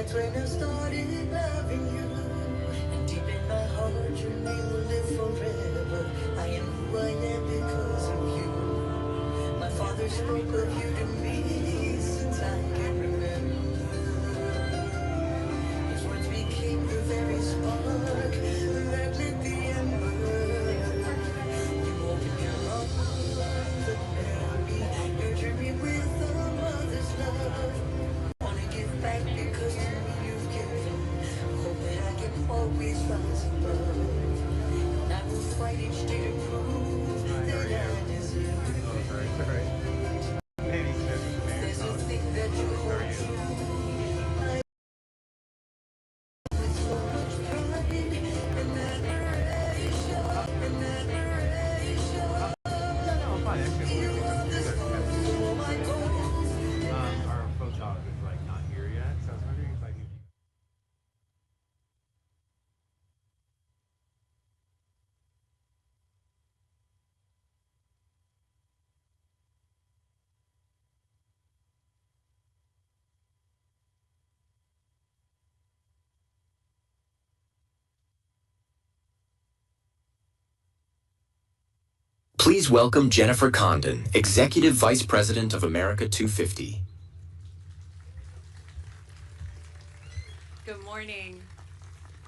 That's when I started loving you. And deep in my heart, your name will live forever. I am who I am because of you. My father spoke of you to me since I can remember. His words became the very spark that lit the ember. You opened your arms and held me. Nurtured me with a mother's love. Wanna give back because to me you've given. Hope that I can always rise above. And I will fight each day to prove that I deserve it. There's a thing that you hold true. With so much pride and admiration, and admiration. You are the source of all my goals. Our photo is like not here yet, so I was wondering if I could. Please welcome Jennifer Condon, Executive Vice President of America 250. Good morning.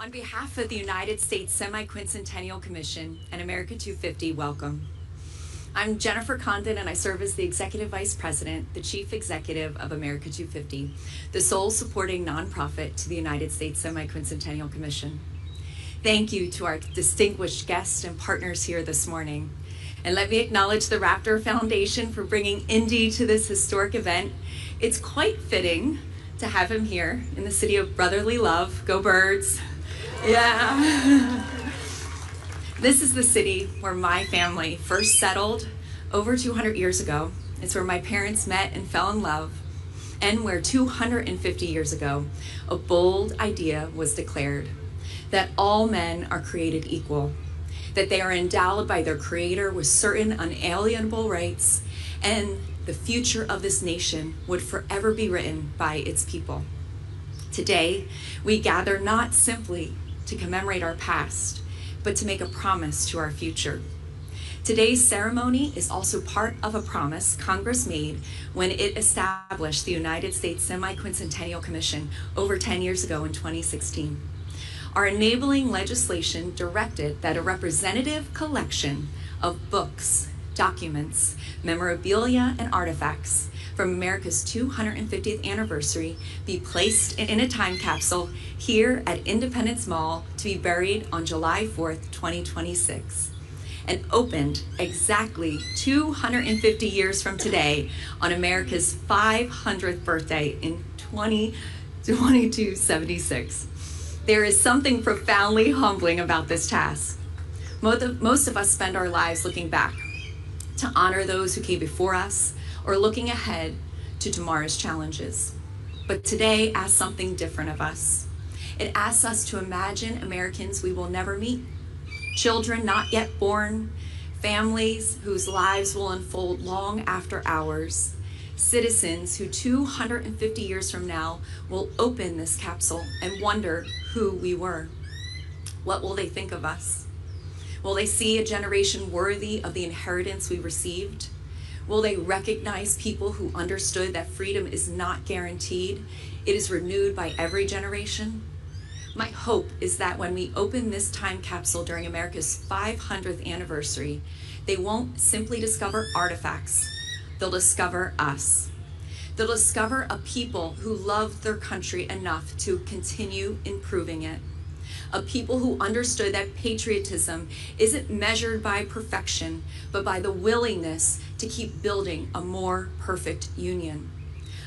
On behalf of the United States Semiquincentennial Commission and America 250, welcome. I'm Jennifer Condon, and I serve as the Executive Vice President, the Chief Executive of America 250, the sole supporting nonprofit to the United States Semiquincentennial Commission. Thank you to our distinguished guests and partners here this morning. And let me acknowledge the Raptor Foundation for bringing Indy to this historic event. It's quite fitting to have him here in the city of brotherly love. Go Birds. Yeah. This is the city where my family first settled over 200 years ago. It's where my parents met and fell in love, and where 250 years ago, a bold idea was declared that all men are created equal, that they are endowed by their Creator with certain unalienable rights, and the future of this nation would forever be written by its people. Today, we gather not simply to commemorate our past, but to make a promise to our future. Today's ceremony is also part of a promise Congress made when it established the United States Semiquincentennial Commission over 10 years ago in 2016. Our enabling legislation directed that a representative collection of books, documents, memorabilia, and artifacts from America's 250th anniversary be placed in a time capsule here at Independence Mall to be buried on July 4th, 2026, and opened exactly 250 years from today on America's 500th birthday in 2276. There is something profoundly humbling about this task. Most of us spend our lives looking back to honor those who came before us, or looking ahead to tomorrow's challenges. But today asks something different of us. It asks us to imagine Americans we will never meet, children not yet born, families whose lives will unfold long after ours, citizens who 250 years from now will open this capsule and wonder who we were. What will they think of us? Will they see a generation worthy of the inheritance we received? Will they recognize people who understood that freedom is not guaranteed? It is renewed by every generation. My hope is that when we open this time capsule during America's 500th anniversary, they won't simply discover artifacts. They'll discover us. They'll discover a people who loved their country enough to continue improving it. A people who understood that patriotism isn't measured by perfection, but by the willingness to keep building a more perfect union.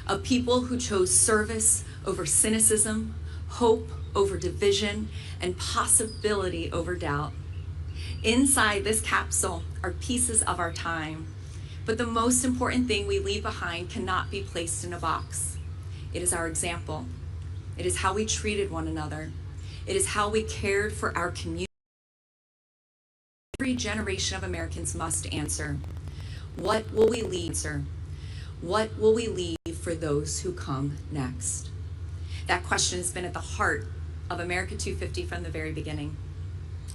A people who chose service over cynicism, hope over division, and possibility over doubt. Inside this capsule are pieces of our time, but the most important thing we leave behind cannot be placed in a box. It is our example. It is how we treated one another. It is how we cared for our community. Every generation of Americans must answer, what will we leave, sir? What will we leave for those who come next? That question has been at the heart of America 250 from the very beginning.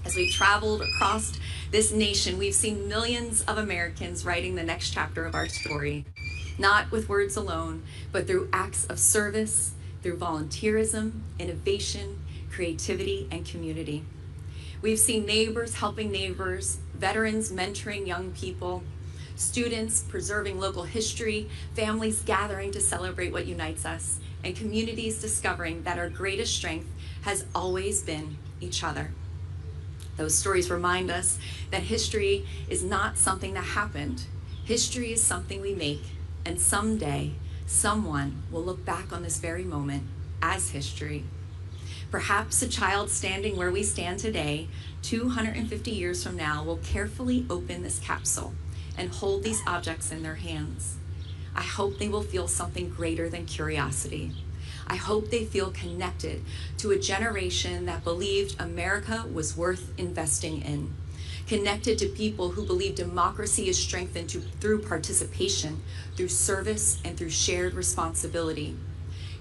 As we've traveled across this nation, we've seen millions of Americans writing the next chapter of our story, not with words alone, but through acts of service, through volunteerism, innovation, creativity, and community. We've seen neighbors helping neighbors, veterans mentoring young people, students preserving local history, families gathering to celebrate what unites us, and communities discovering that our greatest strength has always been each other. Those stories remind us that history is not something that happened. History is something we make, and someday, someone will look back on this very moment as history. Perhaps a child standing where we stand today, 250 years from now, will carefully open this capsule and hold these objects in their hands. I hope they will feel something greater than curiosity. I hope they feel connected to a generation that believed America was worth investing in, connected to people who believe democracy is strengthened through participation, through service, and through shared responsibility,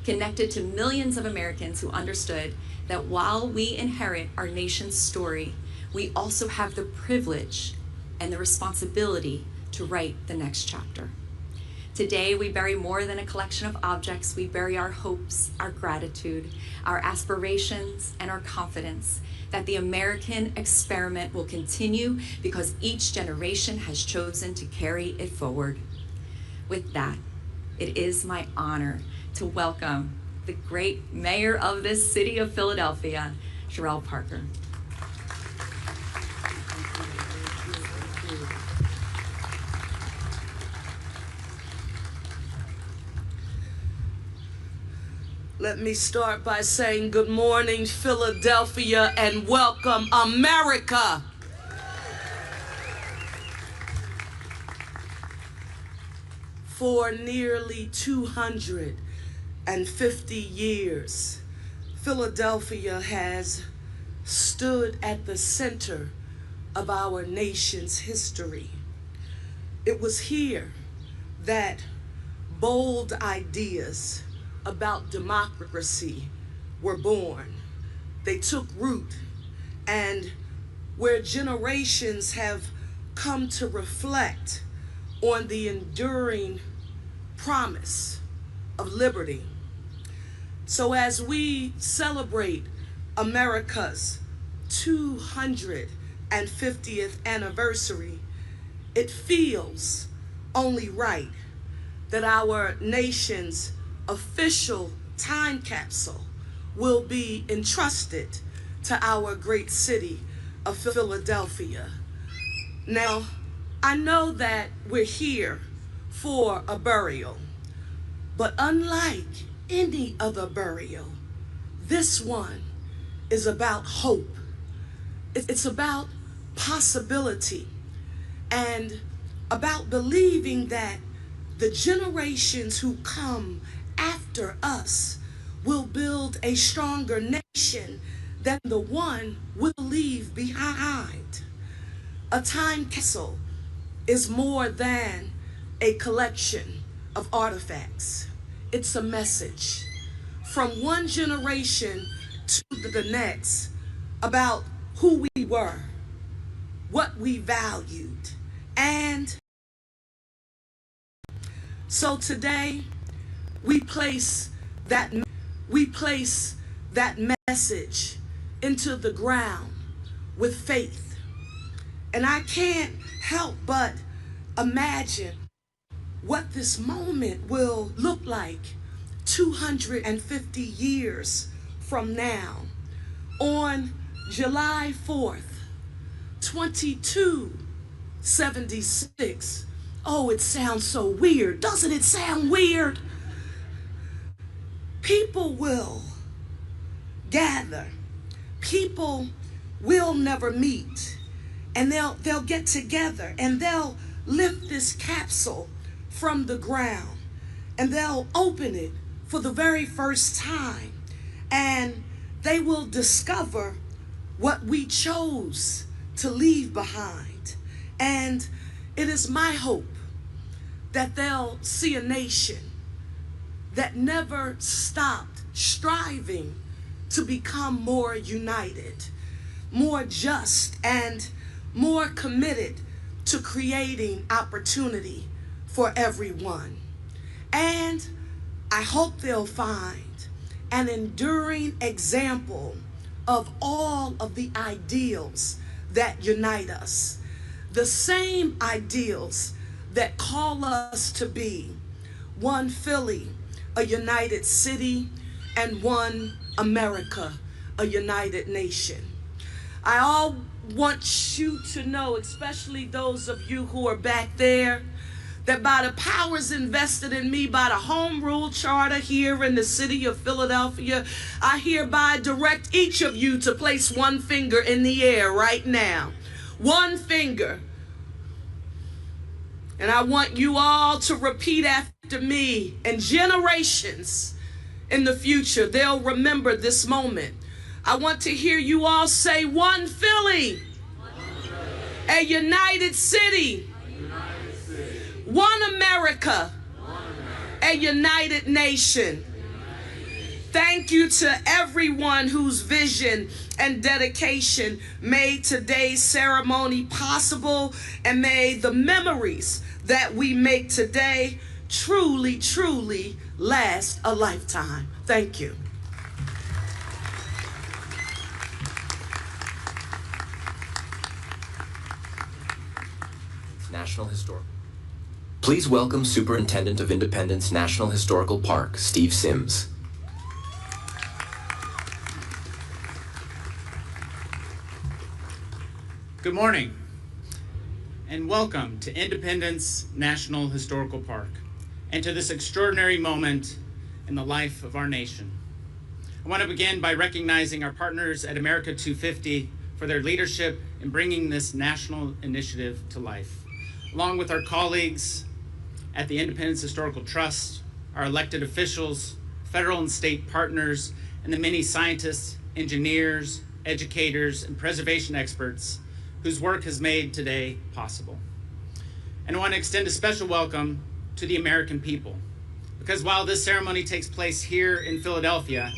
connected to millions of Americans who understood that while we inherit our nation's story, we also have the privilege and the responsibility to write the next chapter. Today, we bury more than a collection of objects. We bury our hopes, our gratitude, our aspirations, and our confidence that the American experiment will continue because each generation has chosen to carry it forward. With that, it is my honor to welcome the great mayor of this city of Philadelphia, Sherelle Parker. Let me start by saying good morning, Philadelphia, and welcome, America. For nearly 250 years, Philadelphia has stood at the center of our nation's history. It was here that bold ideas about democracy were born. They took root, and where generations have come to reflect on the enduring promise of liberty. So as we celebrate America's 250th anniversary, it feels only right that our nation's official time capsule will be entrusted to our great city of Philadelphia. Now, I know that we're here for a burial, but unlike any other burial, this one is about hope. It's about possibility and about believing that the generations who come after us will build a stronger nation than the one we'll leave behind. A time capsule is more than a collection of artifacts. It's a message from one generation to the next about who we were, what we valued, and so today we place that message into the ground with faith. And I can't help but imagine what this moment will look like 250 years from now. On July 4th, 2276. Oh, it sounds so weird. Doesn't it sound weird? People will gather. People will never meet. And they'll get together and they'll lift this capsule from the ground and they'll open it for the very first time. And they will discover what we chose to leave behind. And it is my hope that they'll see a nation that never stopped striving to become more united, more just, and more committed to creating opportunity for everyone. And I hope they'll find an enduring example of all of the ideals that unite us, the same ideals that call us to be one Philly, a united city, and one America, a united nation. I all want you to know, especially those of you who are back there, that by the powers invested in me by the Home Rule Charter here in the city of Philadelphia, I hereby direct each of you to place one finger in the air right now. One finger. And I want you all to repeat after me, and generations in the future, they'll remember this moment. I want to hear you all say, one Philly, a united city, one America, a united nation. Thank you to everyone whose vision and dedication made today's ceremony possible, and may the memories that we make today truly, truly last a lifetime. Thank you. National Historic. Please welcome Superintendent of Independence National Historical Park, Steve Sims. Good morning, and welcome to Independence National Historical Park, and to this extraordinary moment in the life of our nation. I want to begin by recognizing our partners at America 250 for their leadership in bringing this national initiative to life, along with our colleagues at the Independence Historical Trust, our elected officials, federal and state partners, and the many scientists, engineers, educators, and preservation experts whose work has made today possible. And I want to extend a special welcome to the American people, because while this ceremony takes place here in Philadelphia,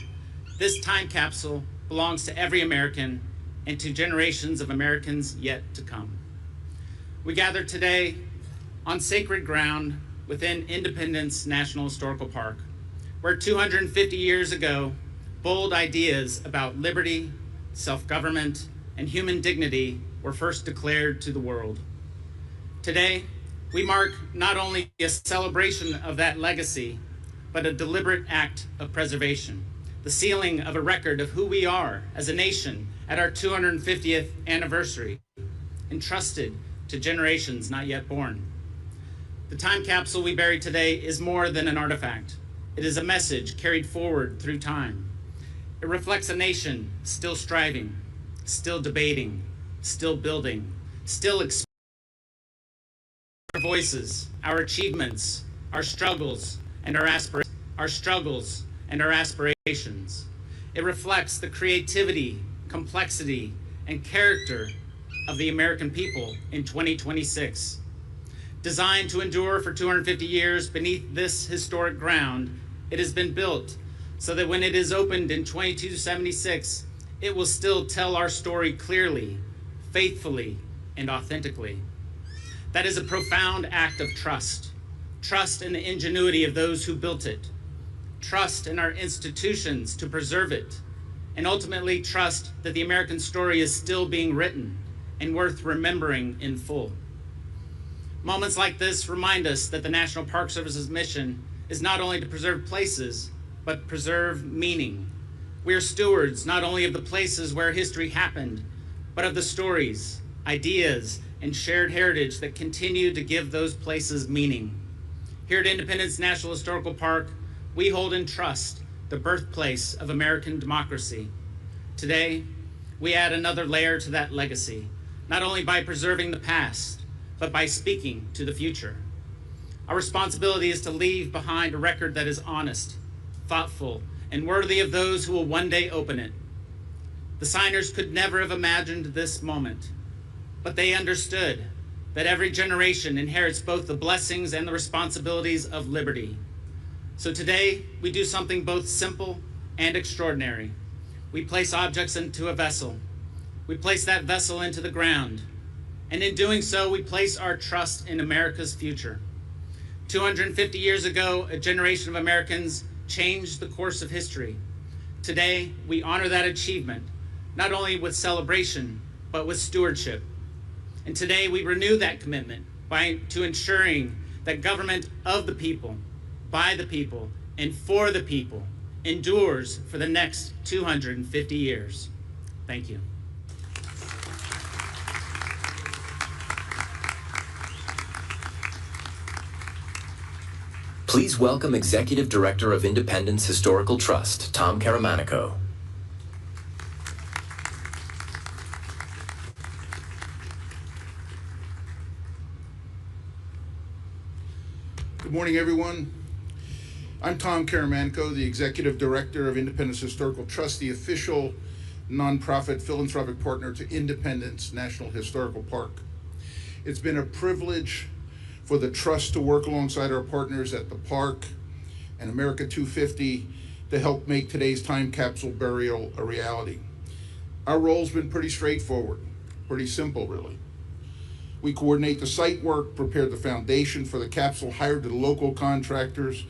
this time capsule belongs to every American and to generations of Americans yet to come. We gather today on sacred ground within Independence National Historical Park, where 250 years ago, bold ideas about liberty, self-government, and human dignity were first declared to the world. Today, we mark not only a celebration of that legacy, but a deliberate act of preservation, the sealing of a record of who we are as a nation at our 250th anniversary, entrusted to generations not yet born. The time capsule we bury today is more than an artifact. It is a message carried forward through time. It reflects a nation still striving, still debating, still building, still expressing our voices, our achievements, our struggles, and our aspirations. It reflects the creativity, complexity, and character of the American people in 2026. Designed to endure for 250 years beneath this historic ground, it has been built so that when it is opened in 2276, it will still tell our story clearly, faithfully, and authentically. That is a profound act of trust. Trust in the ingenuity of those who built it. Trust in our institutions to preserve it. And ultimately trust that the American story is still being written and worth remembering in full. Moments like this remind us that the National Park Service's mission is not only to preserve places, but preserve meaning. We are stewards not only of the places where history happened, but of the stories, ideas, and shared heritage that continue to give those places meaning. Here at Independence National Historical Park, we hold in trust the birthplace of American democracy. Today, we add another layer to that legacy, not only by preserving the past, but by speaking to the future. Our responsibility is to leave behind a record that is honest, thoughtful, and worthy of those who will one day open it. The signers could never have imagined this moment, but they understood that every generation inherits both the blessings and the responsibilities of liberty. So today, we do something both simple and extraordinary. We place objects into a vessel. We place that vessel into the ground. And in doing so, we place our trust in America's future. 250 years ago, a generation of Americans changed the course of history. Today, we honor that achievement, not only with celebration, but with stewardship. And today, we renew that commitment to ensuring that government of the people, by the people, and for the people endures for the next 250 years. Thank you. Please welcome Executive Director of Independence Historical Trust, Tom Caramanico. Good morning, everyone. I'm Tom Caramanico, the Executive Director of Independence Historical Trust, the official nonprofit philanthropic partner to Independence National Historical Park. It's been a privilege for the Trust to work alongside our partners at the park and America 250 to help make today's time capsule burial a reality. Our role's been pretty straightforward, pretty simple, really. We coordinate the site work, prepared the foundation for the capsule, hired the local contractors,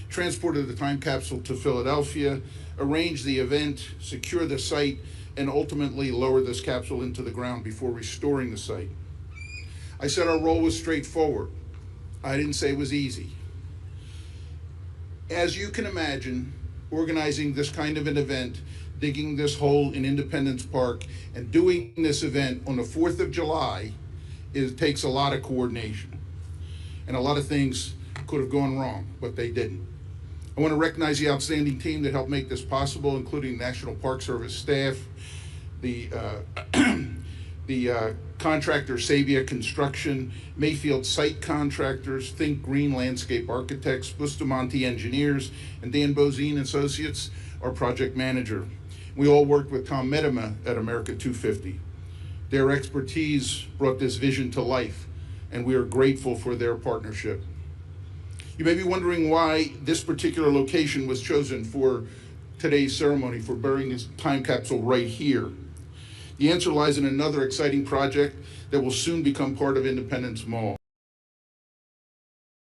transported the time capsule to Philadelphia, arranged the event, secured the site, and ultimately lowered this capsule into the ground before restoring the site. I said our role was straightforward. I didn't say it was easy. As you can imagine, organizing this kind of an event, digging this hole in Independence Park, and doing this event on the 4th of July, takes a lot of coordination. And a lot of things could have gone wrong, but they didn't. I want to recognize the outstanding team that helped make this possible, including National Park Service staff, the contractor Sabia Construction, Mayfield Site Contractors, Think Green Landscape Architects, Bustamante Engineers, and Dan Bozine Associates, our project manager. We all worked with Tom Medema at America 250. Their expertise brought this vision to life, and we are grateful for their partnership. You may be wondering why this particular location was chosen for today's ceremony, for burying this time capsule right here. The answer lies in another exciting project that will soon become part of Independence Mall.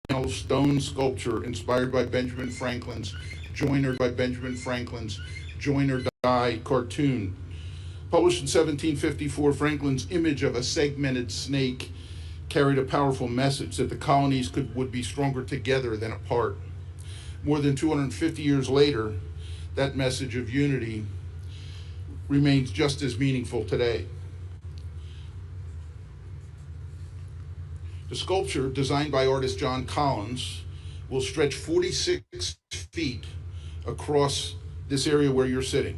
A stone sculpture inspired by Benjamin Franklin's Join or Die cartoon. Published in 1754, Franklin's image of a segmented snake carried a powerful message that the colonies would be stronger together than apart. More than 250 years later, that message of unity remains just as meaningful today. The sculpture, designed by artist John Collins, will stretch 46 feet across this area where you're sitting.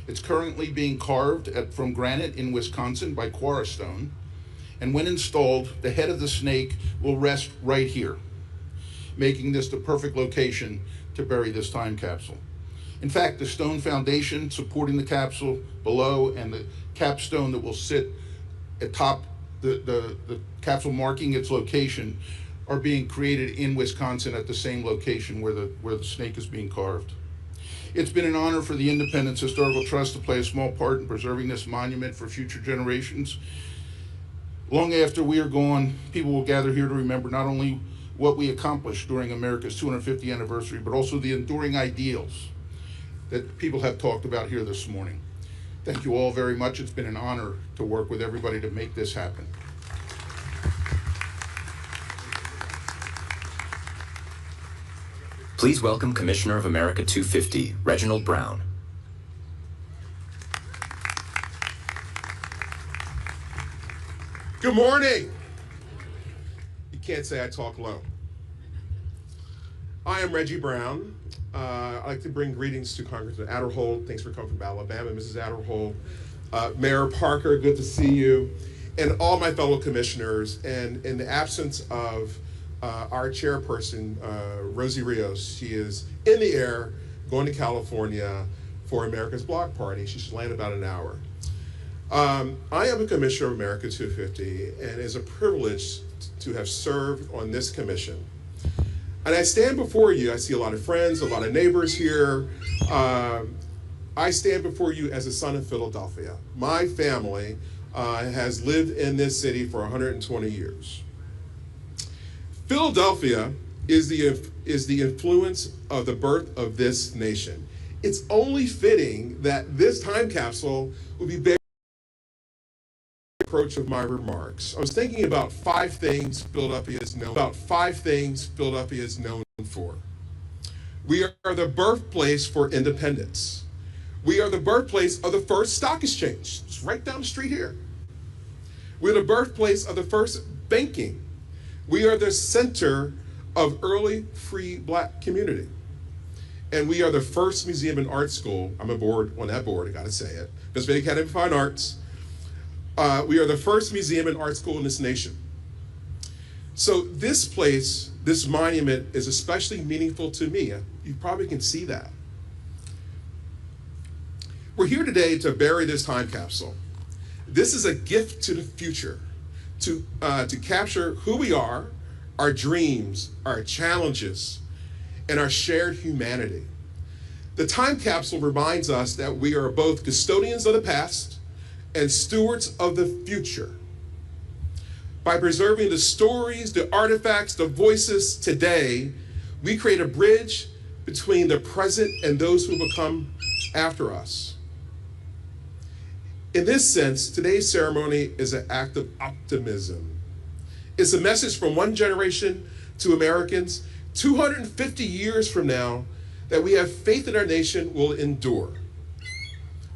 It's currently being carved from granite in Wisconsin by Quarrystone, and when installed, the head of the snake will rest right here, making this the perfect location to bury this time capsule. In fact, the stone foundation supporting the capsule below and the capstone that will sit atop the capsule marking its location are being created in Wisconsin at the same location where the snake is being carved. It's been an honor for the Independence Historical Trust to play a small part in preserving this monument for future generations. Long after we are gone, people will gather here to remember not only what we accomplished during America's 250th anniversary, but also the enduring ideals that people have talked about here this morning. Thank you all very much. It's been an honor to work with everybody to make this happen. Please welcome Commissioner of America 250, Reginald Brown. Good morning. You can't say I talk low. I am Reggie Brown. I'd like to bring greetings to Congressman Aderholt. Thanks for coming from Alabama, Mrs. Aderholt. Mayor Parker, good to see you. And all my fellow commissioners. And in the absence of our chairperson, Rosie Rios, she is in the air going to California for America's Block Party. She should land about an hour. I am a commissioner of America 250, and it is a privilege to have served on this commission. And I stand before you, I see a lot of friends, a lot of neighbors here. I stand before you as a son of Philadelphia. My family has lived in this city for 120 years. Philadelphia is the influence of the birth of this nation. It's only fitting that this time capsule will be based on the approach of my remarks. I was thinking about five things Philadelphia is known for. We are the birthplace for independence. We are the birthplace of the first stock exchange. It's right down the street here. We're the birthplace of the first banking. We are the center of early free black community. And we are the first museum and art school. I'm on that board, I gotta say it. Pennsylvania Academy of Fine Arts. We are the first museum and art school in this nation. So this place, this monument is especially meaningful to me. You probably can see that. We're here today to bury this time capsule. This is a gift to the future, to capture who we are, our dreams, our challenges, and our shared humanity. The time capsule reminds us that we are both custodians of the past and stewards of the future. By preserving the stories, the artifacts, the voices today, we create a bridge between the present and those who will come after us. In this sense, today's ceremony is an act of optimism. It's a message from one generation to Americans 250 years from now that we have faith in our nation will endure.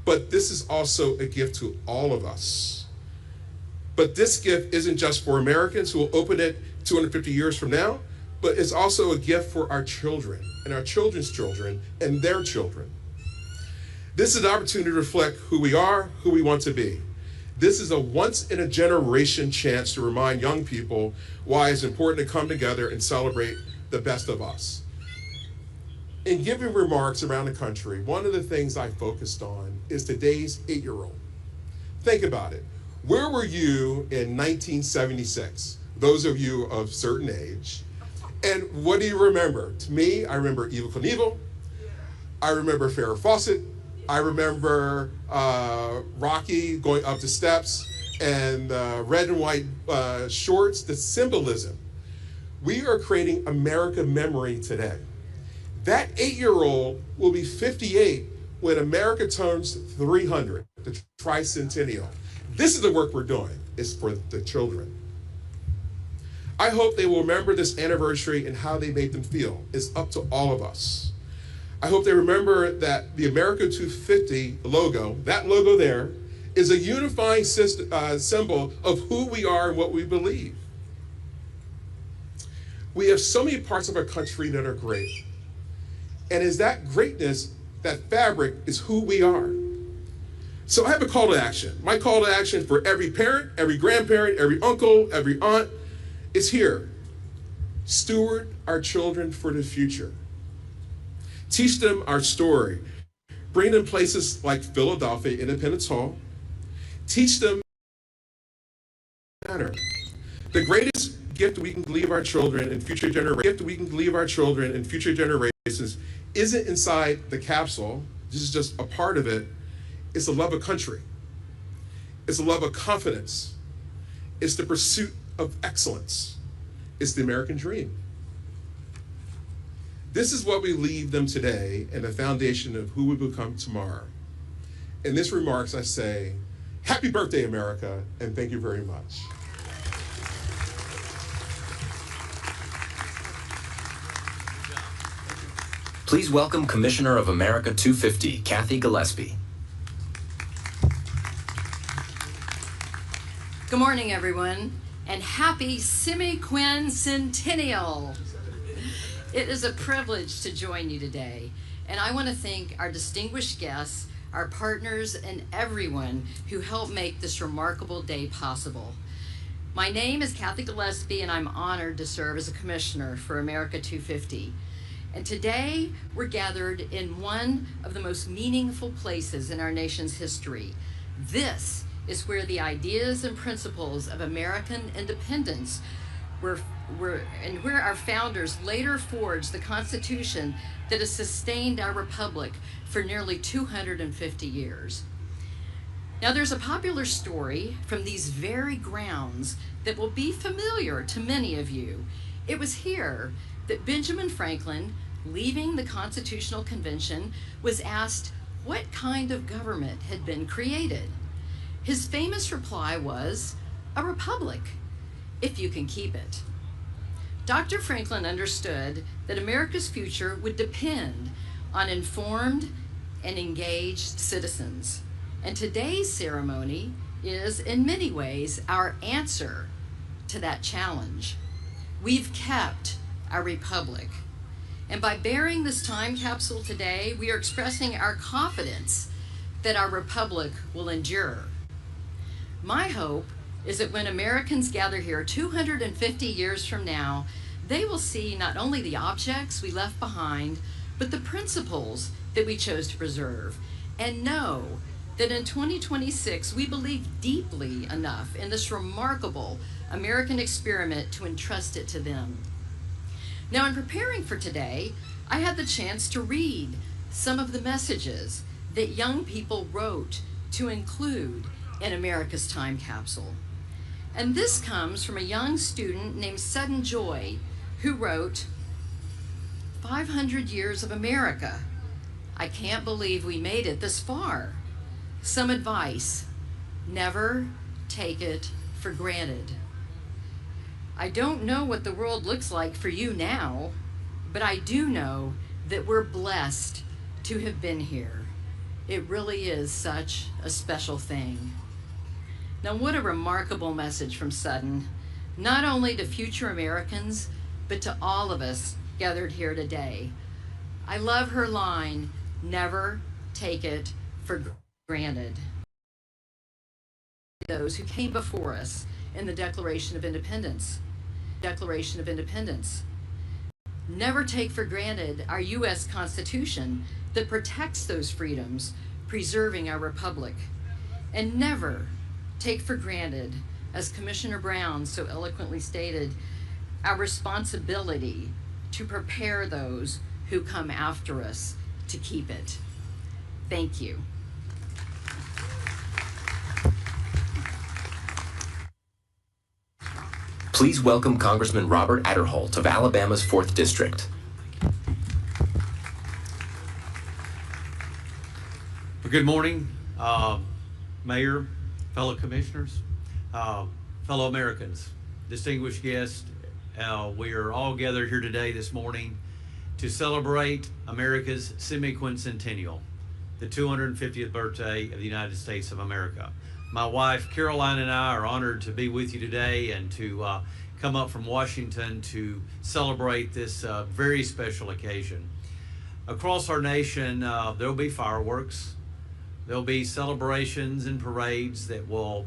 But this is also a gift to all of us. But this gift isn't just for Americans who will open it 250 years from now, but it's also a gift for our children and our children's children and their children. This is an opportunity to reflect who we are, who we want to be. This is a once-in-a-generation chance to remind young people why it's important to come together and celebrate the best of us. In giving remarks around the country, one of the things I focused on is today's 8-year-old. Think about it. Where were you in 1976? Those of you of certain age. And what do you remember? To me, I remember Evel Knievel. I remember Farrah Fawcett. I remember Rocky going up the steps and red and white shorts, the symbolism. We are creating America memory today. That 8-year-old will be 58 when America turns 300, the Tricentennial. This is the work we're doing. It's for the children. I hope they will remember this anniversary and how they made them feel. It's up to all of us. I hope they remember that the America 250 logo, that logo there, is a unifying symbol of who we are and what we believe. We have so many parts of our country that are great. And is that greatness, that fabric, is who we are. So I have a call to action. My call to action for every parent, every grandparent, every uncle, every aunt is here. Steward our children for the future. Teach them our story. Bring them places like Philadelphia Independence Hall. Teach them manner. The greatest gift we can leave our children and future generations isn't inside the capsule. This is just a part of it. It's the love of country. It's the love of confidence. It's the pursuit of excellence. It's the American dream. This is what we leave them today and the foundation of who we become tomorrow. In this remarks, I say, happy birthday, America, and thank you very much. Please welcome Commissioner of America 250, Kathy Gillespie. Good morning, everyone, and happy Semiquincentennial. It is a privilege to join you today, and I want to thank our distinguished guests, our partners, and everyone who helped make this remarkable day possible. My name is Kathy Gillespie, and I'm honored to serve as a commissioner for America 250. And today, we're gathered in one of the most meaningful places in our nation's history. This is where the ideas and principles of American independence where where our founders later forged the Constitution that has sustained our republic for nearly 250 years. Now, there's a popular story from these very grounds that will be familiar to many of you. It was here that Benjamin Franklin, leaving the Constitutional Convention, was asked what kind of government had been created. His famous reply was, "A republic, if you can keep it." Dr. Franklin understood that America's future would depend on informed and engaged citizens. And today's ceremony is, in many ways, our answer to that challenge. We've kept our republic. And by bearing this time capsule today, we are expressing our confidence that our republic will endure. My hope is that when Americans gather here 250 years from now, they will see not only the objects we left behind, but the principles that we chose to preserve, and know that in 2026, we believe deeply enough in this remarkable American experiment to entrust it to them. Now, in preparing for today, I had the chance to read some of the messages that young people wrote to include in America's time capsule. And this comes from a young student named Sudden Joy, who wrote, 500 years of America. I can't believe we made it this far. Some advice: never take it for granted. I don't know what the world looks like for you now, but I do know that we're blessed to have been here. It really is such a special thing. Now, what a remarkable message from Sudden, not only to future Americans, but to all of us gathered here today. I love her line, never take it for granted. Those who came before us in the Declaration of Independence. Declaration of Independence. Never take for granted our U.S. Constitution that protects those freedoms, preserving our republic. And never take for granted, as Commissioner Brown so eloquently stated, our responsibility to prepare those who come after us to keep it. Thank you. Please welcome Congressman Robert Adderholt of Alabama's 4th District. Well, good morning, Mayor, fellow commissioners, fellow Americans, distinguished guests. We are all gathered here today this morning to celebrate America's Semiquincentennial, the 250th birthday of the United States of America. My wife, Caroline, and I are honored to be with you today and to come up from Washington to celebrate this very special occasion. Across our nation, there'll be fireworks, there'll be celebrations and parades that will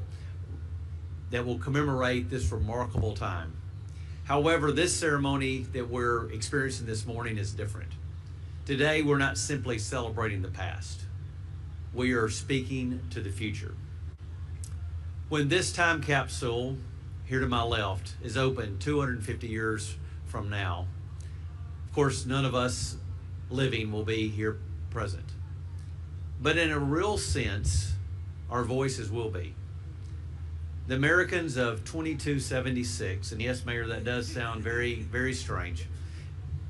commemorate this remarkable time. However, this ceremony that we're experiencing this morning is different. Today, we're not simply celebrating the past. We are speaking to the future. When this time capsule, here to my left, is open 250 years from now, of course, none of us living will be here present. But in a real sense, our voices will be. The Americans of 2276, and yes, Mayor, that does sound very, very strange,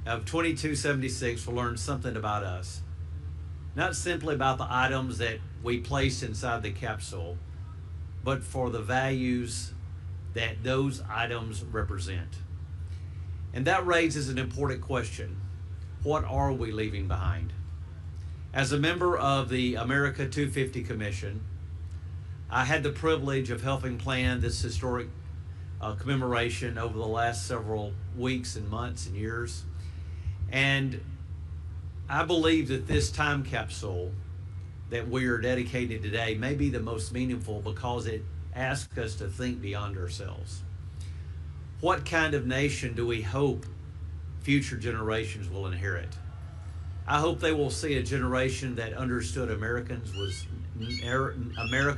of 2276 will learn something about us. Not simply about the items that we placed inside the capsule, but for the values that those items represent. And that raises an important question. What are we leaving behind? As a member of the America 250 Commission, I had the privilege of helping plan this historic commemoration over the last several weeks and months and years. And I believe that this time capsule that we are dedicating today may be the most meaningful because it asks us to think beyond ourselves. What kind of nation do we hope future generations will inherit? I hope they will see a generation that understood America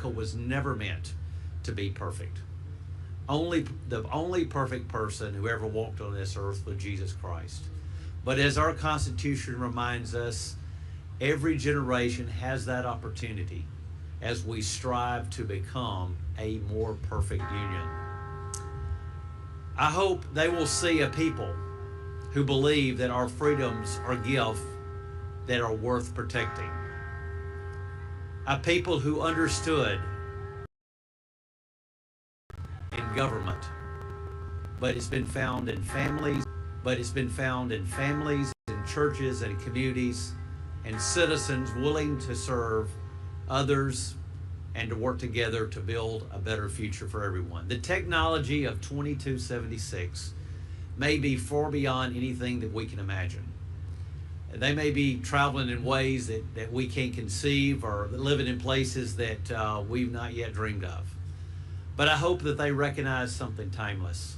was never meant to be perfect. the only perfect person who ever walked on this earth was Jesus Christ. But as our Constitution reminds us, every generation has that opportunity as we strive to become a more perfect union. I hope they will see a people who believe that our freedoms are gifts that are worth protecting. A people who understood in government, but it's been found in families, in churches and communities, and citizens willing to serve others and to work together to build a better future for everyone. The technology of 2276 may be far beyond anything that we can imagine. They may be traveling in ways that we can't conceive, or living in places that we've not yet dreamed of. But I hope that they recognize something timeless.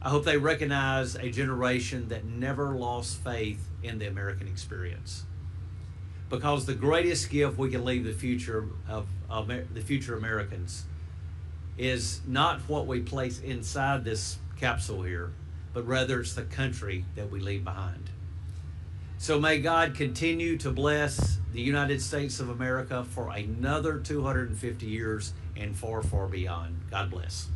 I hope they recognize a generation that never lost faith in the American experience. Because the greatest gift we can leave the future Americans is not what we place inside this capsule here, but rather it's the country that we leave behind. So may God continue to bless the United States of America for another 250 years and far, far beyond. God bless.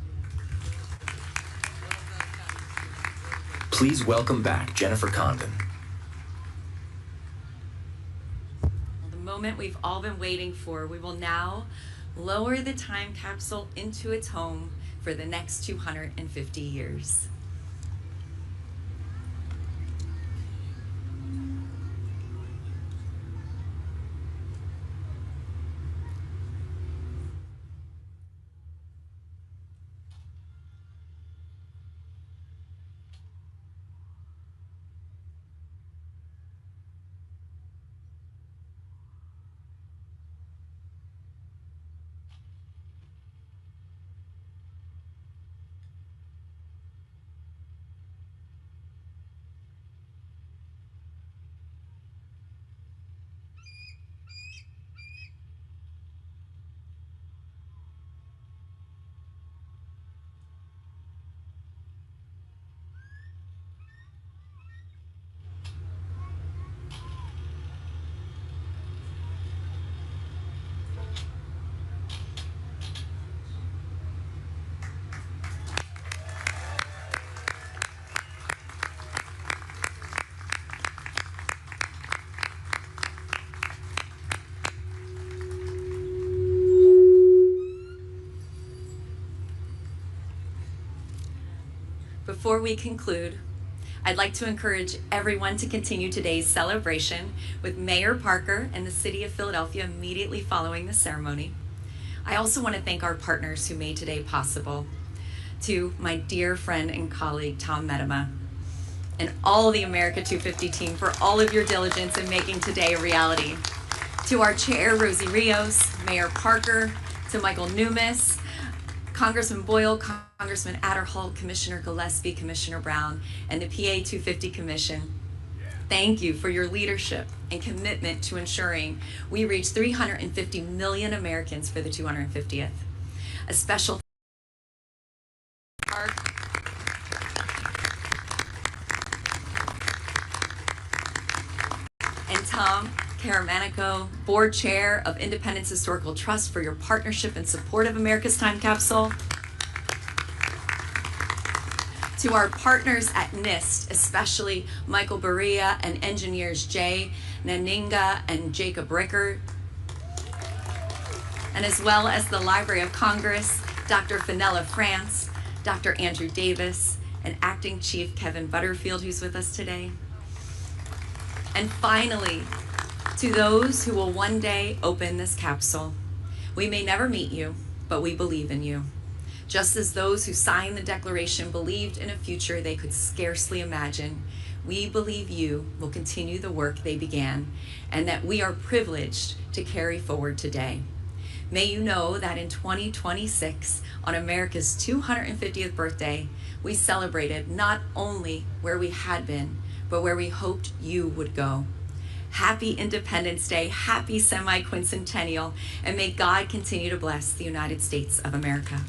Please welcome back Jennifer Condon. The moment we've all been waiting for, we will now lower the time capsule into its home for the next 250 years. Before we conclude, I'd like to encourage everyone to continue today's celebration with Mayor Parker and the City of Philadelphia immediately following the ceremony. I also want to thank our partners who made today possible. To my dear friend and colleague, Tom Medema, and all the America 250 team for all of your diligence in making today a reality. To our chair, Rosie Rios, Mayor Parker, to Michael Numis, Congressman Boyle, Congressman Adderholt, Commissioner Gillespie, Commissioner Brown, and the PA 250 Commission. Thank you for your leadership and commitment to ensuring we reach 350 million Americans for the 250th. A special park. And Tom Caramanico, Board Chair of Independence Historical Trust, for your partnership and support of America's Time Capsule. To our partners at NIST, especially Michael Berea and engineers Jay Naninga and Jacob Rickard, and as well as the Library of Congress, Dr. Fenella France, Dr. Andrew Davis, and Acting Chief Kevin Butterfield, who's with us today. And finally, to those who will one day open this capsule, we may never meet you, but we believe in you. Just as those who signed the Declaration believed in a future they could scarcely imagine, we believe you will continue the work they began, and that we are privileged to carry forward today. May you know that in 2026, on America's 250th birthday, we celebrated not only where we had been, but where we hoped you would go. Happy Independence Day, happy Semiquincentennial, and may God continue to bless the United States of America.